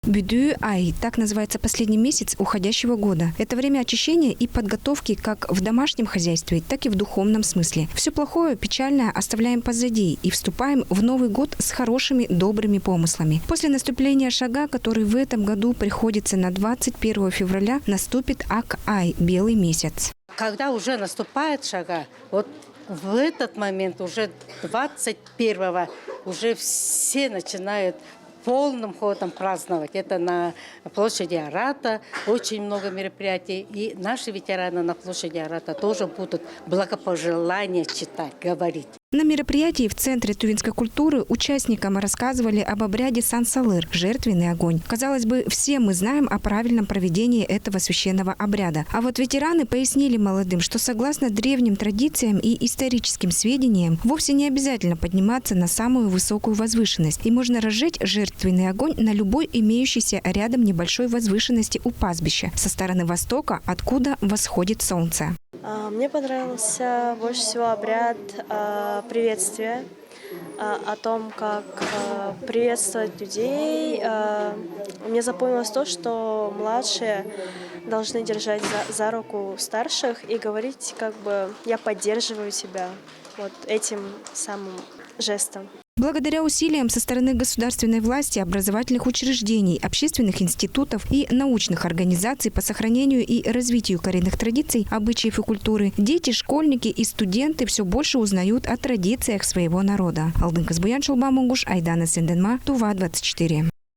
Бүдүү-ай – так называется последний месяц уходящего года. Это время очищения и подготовки как в домашнем хозяйстве, так и в духовном смысле. Все плохое, печальное оставляем позади и вступаем в Новый год с хорошими, добрыми помыслами. После наступления Шага, который в этом году приходится на 21 февраля, наступит Ак-ай – белый месяц. Когда уже наступает Шага, вот в этот момент, уже 21-го, уже все начинают полным ходом праздновать. Это на площади Арата очень много мероприятий. И наши ветераны на площади Арата тоже будут благопожелания читать, говорить. На мероприятии в Центре тувинской культуры участникам рассказывали об обряде Сан-Салыр – жертвенный огонь. Казалось бы, все мы знаем о правильном проведении этого священного обряда. А вот ветераны пояснили молодым, что согласно древним традициям и историческим сведениям, вовсе не обязательно подниматься на самую высокую возвышенность. И можно разжечь жертвенный огонь на любой имеющейся рядом небольшой возвышенности у пастбища со стороны востока, откуда восходит солнце. Мне понравился больше всего обряд приветствия, о том, как приветствовать людей. Мне запомнилось то, что младшие должны держать за руку старших и говорить, как бы «я поддерживаю тебя» вот этим самым жестом. Благодаря усилиям со стороны государственной власти, образовательных учреждений, общественных институтов и научных организаций по сохранению и развитию коренных традиций, обычаев и культуры, дети, школьники и студенты все больше узнают о традициях своего народа. Алдын Казбуян, Шулба Мунгуш, Айдана Сенденма, Тува 24.